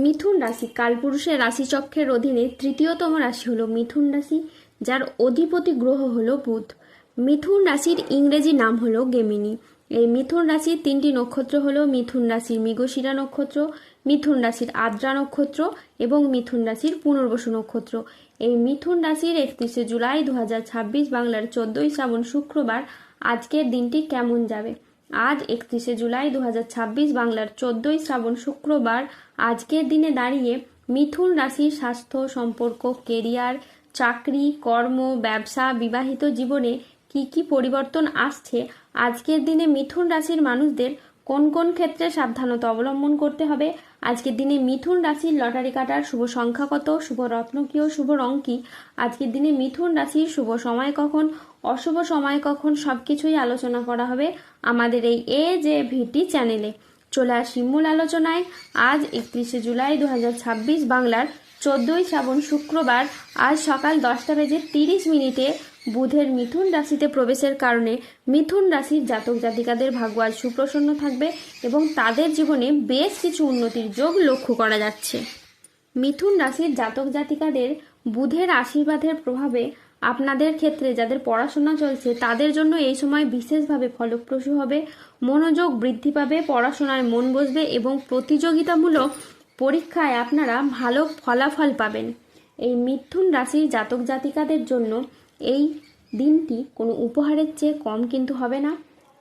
মিথুন রাশি কালপুরুষের রাশিচক্রের অধীনে তৃতীয়তম রাশি হলো মিথুন রাশি, যার অধিপতি গ্রহ হলো বুধ। মিথুন রাশির ইংরেজি নাম হলো গেমিনি। এই মিথুন রাশির তিনটি নক্ষত্র হলো মিথুন রাশির মৃগশিরা নক্ষত্র, মিথুন রাশির আদ্রা নক্ষত্র এবং মিথুন রাশির পুনর্বসু নক্ষত্র। এই মিথুন রাশির 31শে জুলাই 2026 বাংলার 14ই শ্রাবণ শুক্রবার আজকের দিনটি কেমন যাবে। আজ 31শে জুলাই 2026 বাংলার 14ই শ্রাবণ শুক্রবার আজকের দিনে দাঁড়িয়ে মিথুন রাশির স্বাস্থ্য, সম্পর্ক, কেরিয়ার, চাকরি, কর্ম, ব্যবসা, বিবাহিত জীবনে কি কি পরিবর্তন আসছে, আজকের দিনে মিথুন রাশির মানুষদের কোন কোন ক্ষেত্রে সাবধানতা অবলম্বন করতে হবে, আজকের দিনে মিথুন রাশির লটারি কাটার শুভ সংখ্যা কত, শুভ রত্ন কি ও শুভ রং কি, আজকের দিনে মিথুন রাশির শুভ সময় কখন, অশুভ সময় কখন, সবকিছুই আলোচনা করা হবে আমাদের এই AJVT চ্যানেলে। চলে আসি মূল আলোচনায়। আজ 31শে জুলাই 2026 বাংলার 14ই শ্রাবণ শুক্রবার আজ সকাল 10:30 বুধের মিথুন রাশিতে প্রবেশের কারণে মিথুন রাশির জাতক জাতিকাদের ভাগ্য আজ সুপ্রসন্ন থাকবে এবং তাদের জীবনে বেশ কিছু উন্নতির যোগ লক্ষ্য করা যাচ্ছে। মিথুন রাশির জাতক জাতিকাদের বুধের আশীর্বাদের প্রভাবে আপনাদের ক্ষেত্রে যাদের পড়াশোনা চলছে তাদের জন্য এই সময় বিশেষভাবে ফলপ্রসূ হবে। মনোযোগ বৃদ্ধি পাবে, পড়াশোনায় মন বসবে এবং প্রতিযোগিতামূলক পরীক্ষায় আপনারা ভালো ফলাফল পাবেন। এই মিথুন রাশির জাতক জাতিকাদের জন্য এই দিনটি কোনো উপহারের চেয়ে কম কিন্তু হবে না।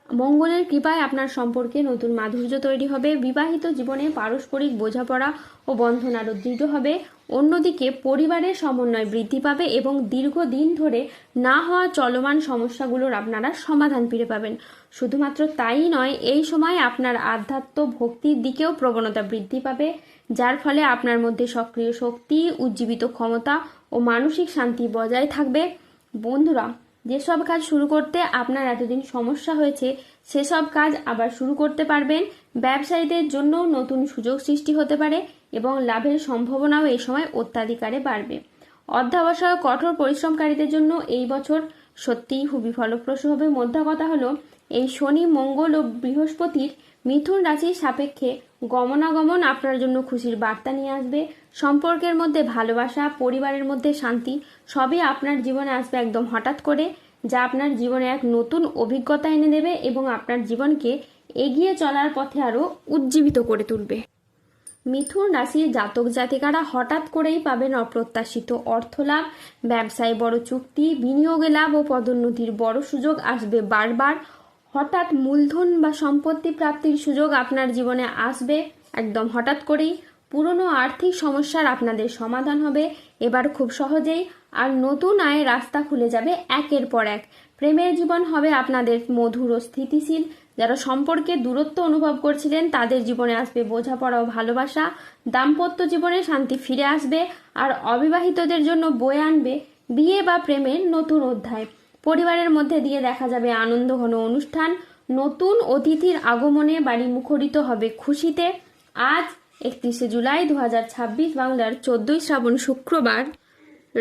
মঙ্গলের কৃপায় আপনার সম্পর্কে নতুন মাধুর্য তৈরি হবে। বিবাহিত জীবনে পারস্পরিক বোঝাপড়া ও বন্ধন আরও দৃঢ় হবে। অন্যদিকে পরিবারের সমন্বয় বৃদ্ধি পাবে এবং দীর্ঘদিন ধরে না হওয়া চলমান সমস্যাগুলোর আপনারা সমাধান ফিরে পাবেন। শুধুমাত্র তাই নয়, এই সময় আপনার আধ্যাত্ম ভক্তির দিকেও প্রবণতা বৃদ্ধি পাবে, যার ফলে আপনার মধ্যে সক্রিয় শক্তি, উজ্জীবিত ক্ষমতা ও মানসিক শান্তি বজায় থাকবে। বন্ধুরা, যেসব কাজ শুরু করতে আপনার এতদিন সমস্যা হয়েছে সেসব কাজ আবার শুরু করতে পারবেন। ব্যবসায়ীদের জন্য নতুন সুযোগ সৃষ্টি হতে পারে এবং লাভের সম্ভাবনাও এই সময় অত্যাধিকারে বাড়বে। অধ্যবসায় কঠোর পরিশ্রমকারীদের জন্য এই বছর সত্যিই খুবই ফলপ্রসূ হবে। মোদ্দা কথা হলো, এই শনি, মঙ্গল ও বৃহস্পতির মিথুন রাশির সাপেক্ষে গমনাগমন আপনার জন্য খুশির বার্তা নিয়ে আসবে। সম্পর্কের মধ্যে ভালোবাসা, পরিবারের মধ্যে শান্তি সবই আপনার জীবনে আসবে একদম হঠাৎ করে, যা আপনার জীবনে এক নতুন অভিজ্ঞতা এনে দেবে এবং আপনার জীবনকে এগিয়ে চলার পথে আরও উজ্জীবিত করে তুলবে। মিথুন রাশির জাতক জাতিকারা হঠাৎ করেই পাবেন অপ্রত্যাশিত অর্থলাভ, ব্যবসায় বড় চুক্তি, বিনিয়োগে লাভ ও পদোন্নতির বড় সুযোগ আসবে বারবার। হঠাৎ মূলধন বা সম্পত্তি প্রাপ্তির সুযোগ আপনার জীবনে আসবে একদম হঠাৎ করেই। পুরনো আর্থিক সমস্যার আপনাদের সমাধান হবে এবার খুব সহজেই, আর নতুন আয়ের রাস্তা খুলে যাবে একের পর এক। প্রেমের জীবন হবে আপনাদের মধুর ও স্থিতিশীল। যারা সম্পর্কে দূরত্ব অনুভব করছিলেন তাদের জীবনে আসবে বোঝাপড়া ও ভালোবাসা। দাম্পত্য জীবনে শান্তি ফিরে আসবে, আর অবিবাহিতদের জন্য বয়ে আনবে বিয়ে বা প্রেমের নতুন অধ্যায়। পরিবারের মধ্যে দিয়ে দেখা যাবে আনন্দ ঘন অনুষ্ঠান। নতুন অতিথির আগমনে বাড়ি মুখরিত হবে খুশিতে। আজ 31শে জুলাই 2026 বাংলার 14ই শ্রাবণ শুক্রবার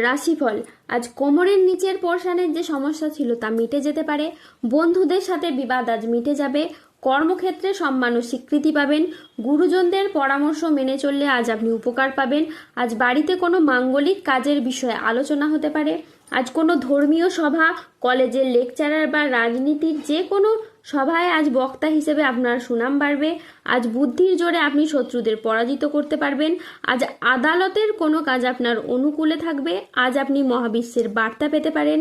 রাশিফল। আজ কোমরের নিচের পোর্শনের যে সমস্যা ছিল তা মিটে যেতে পারে। বন্ধুদের সাথে বিবাদ আজ মিটে যাবে। কর্মক্ষেত্রে সম্মান ও স্বীকৃতি পাবেন। গুরুজনদের পরামর্শ মেনে চললে আজ আপনি উপকার পাবেন। আজ বাড়িতে কোনো মাঙ্গলিক কাজের বিষয়ে আলোচনা হতে পারে। আজ কোনো ধর্মীয় সভা, কলেজের লেকচারার বা রাজনীতির যে কোনো সভায় আজ বক্তা হিসেবে আপনার সুনাম বাড়বে। আজ বুদ্ধির জোরে আপনি শত্রুদের পরাজিত করতে পারবেন। আজ আদালতের কোনো কাজ আপনার অনুকূলে থাকবে। আজ আপনি মহাবিশ্বের বার্তা পেতে পারেন।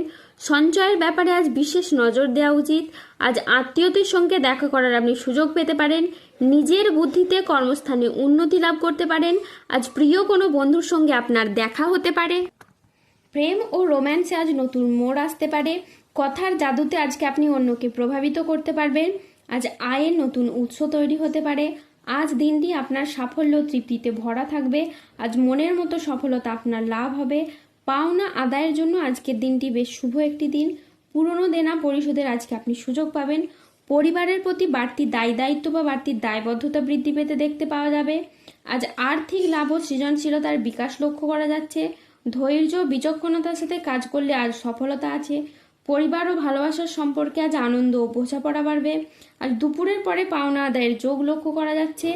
সঞ্চয়ের ব্যাপারে আজ বিশেষ নজর দেওয়া উচিত। আজ আত্মীয়দের সঙ্গে দেখা করার আপনি সুযোগ পেতে পারেন। নিজের বুদ্ধিতে কর্মস্থানে উন্নতি লাভ করতে পারেন। আজ প্রিয় কোনো বন্ধুর সঙ্গে আপনার দেখা হতে পারে। প্রেম ও রোম্যান্সে আজ নতুন মোড় আসতে পারে। কথার জাদুতে আজকে আপনি অন্যকে প্রভাবিত করতে পারবেন। আজ আয়ের নতুন উৎস তৈরি হতে পারে। আজ দিনটি আপনার সাফল্য তৃপ্তিতে ভরা থাকবে। আজ মনের মতো সফলতা আপনার লাভ হবে। পাওনা আদায়ের জন্য আজকের দিনটি বেশ শুভ একটি দিন। পুরনো দেনা পরিশোধের আজকে আপনি সুযোগ পাবেন। পরিবারের প্রতি বাড়তি দায়িত্ব বা বাড়তি দায়বদ্ধতা বৃদ্ধি পেতে দেখতে পাওয়া যাবে। আজ আর্থিক লাভ ও সৃজনশীলতার বিকাশ লক্ষ্য করা যাচ্ছে। ধৈর্য বিচক্ষণতার সাথে কাজ করলে আজ সফলতা আছে। পরিবার ও ভালোবাসার সম্পর্কে আজ আনন্দ ও বোঝাপড়া বাড়বে। আজ দুপুরের পরে পাওনা আদায়ের যোগ লক্ষ্য করা যাচ্ছে।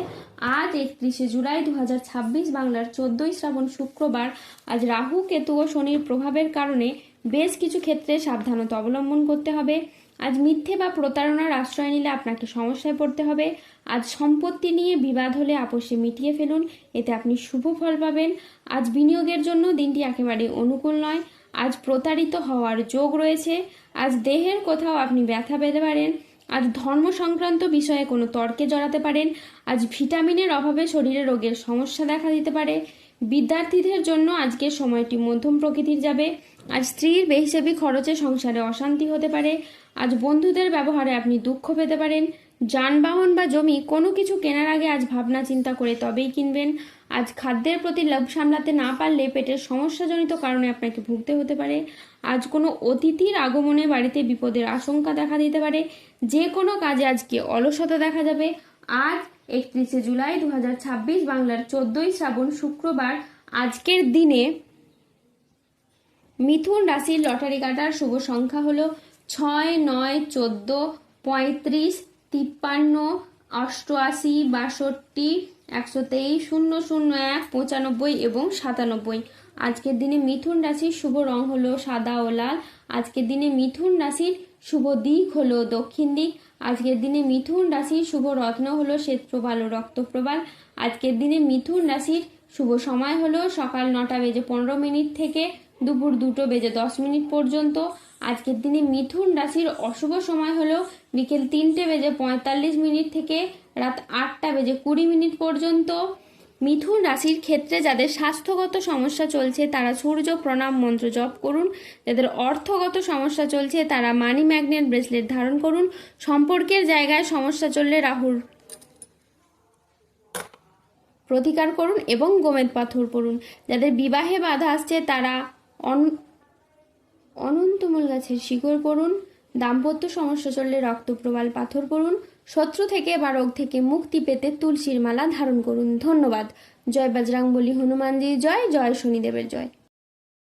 আজ 31শে জুলাই 2026 বাংলার 14ই শ্রাবণ শুক্রবার। আজ রাহু, কেতু ও শনির প্রভাবের কারণে বেশ কিছু ক্ষেত্রে সাবধানতা অবলম্বন করতে হবে। আজ মিথ্যে বা প্রতারণার আশ্রয় নিলে আপনাকে সমস্যায় পড়তে হবে। আজ সম্পত্তি নিয়ে বিবাদ হলে আপোষে মিটিয়ে ফেলুন, এতে আপনি শুভ ফল পাবেন। আজ বিনিয়োগের জন্য দিনটি একেবারে অনুকূল নয়। আজ প্রতারিত হওয়ার যোগ রয়েছে। আজ দেহের কোথাও আপনি ব্যথা পেতে পারেন। আজ ধর্ম সংক্রান্ত বিষয়ে কোনো তর্কে জড়াতে পারেন। আজ ভিটামিনের অভাবে শরীরে রোগের সমস্যা দেখা দিতে পারে। বিদ্যার্থীদের জন্য আজকের সময়টি মধ্যম প্রকৃতির যাবে। আজ স্ত্রীর বেহিসাবি খরচে সংসারে অশান্তি হতে পারে। আজ বন্ধুদের ব্যবহারে আপনি দুঃখ পেতে পারেন। যানবাহন বা জমি কোনো কিছু কেনার আগে আজ ভাবনা চিন্তা করে তবেই কিনবেন। আজ খাদ্যের প্রতি লোভ সামলাতে না পারলে পেটের সমস্যাজনিত কারণে আপনাকে ভুগতে হতে পারে। আজ কোনো অতিথির আগমনে বাড়িতে বিপদের আশঙ্কা দেখা দিতে পারে। যে কোনো কাজে আজকে অলসতা দেখা যাবে। আজ 31শে জুলাই 2026 বাংলার 14ই শ্রাবণ শুক্রবার। আজকের দিনে মিথুন রাশির লটারি কাটার শুভ সংখ্যা হলো 6, 9, 14, 35, 53, 88, 62, 123, 001, 95 এবং 97। আজকের দিনে মিথুন রাশির শুভ রং হলো সাদা ও লাল। আজকের দিনে মিথুন রাশির শুভ দিক হলো দক্ষিণ দিক। আজকের দিনে মিথুন রাশির শুভ রত্ন হলো শ্বেতপ্রবাল ও রক্তপ্রবাল। আজকের দিনে মিথুন রাশির শুভ সময় হলো সকাল 9:15 থেকে দুপুর 2:10 পর্যন্ত। আজকের দিনে মিথুন রাশির অশুভ সময় হলো বিকেল 3:45 থেকে রাত 8:20 পর্যন্ত। মিথুন রাশির ক্ষেত্রে যাদের স্বাস্থ্যগত সমস্যা চলছে তারা সূর্য প্রণাম মন্ত্র জপ করুন। যাদের অর্থগত সমস্যা চলছে তারা মানি ম্যাগনেট ব্রেসলেট ধারণ করুন। সম্পর্কের জায়গায় সমস্যা চললে রাহুর প্রতিকার করুন এবং গোমেদ পাথর পড়ুন। যাদের বিবাহে বাধা আসছে তারা অনন্তমূল গাছের শিকড় পড়ুন। দাম্পত্য সমস্যা চললে রক্তপ্রবাল পাথর পড়ুন। শত্রু থেকে বা রোগ থেকে মুক্তি পেতে তুলসীর মালা ধারণ করুন। ধন্যবাদ। জয় বজরংবলী, হনুমানজির জয়, জয় শনিদেবের জয়।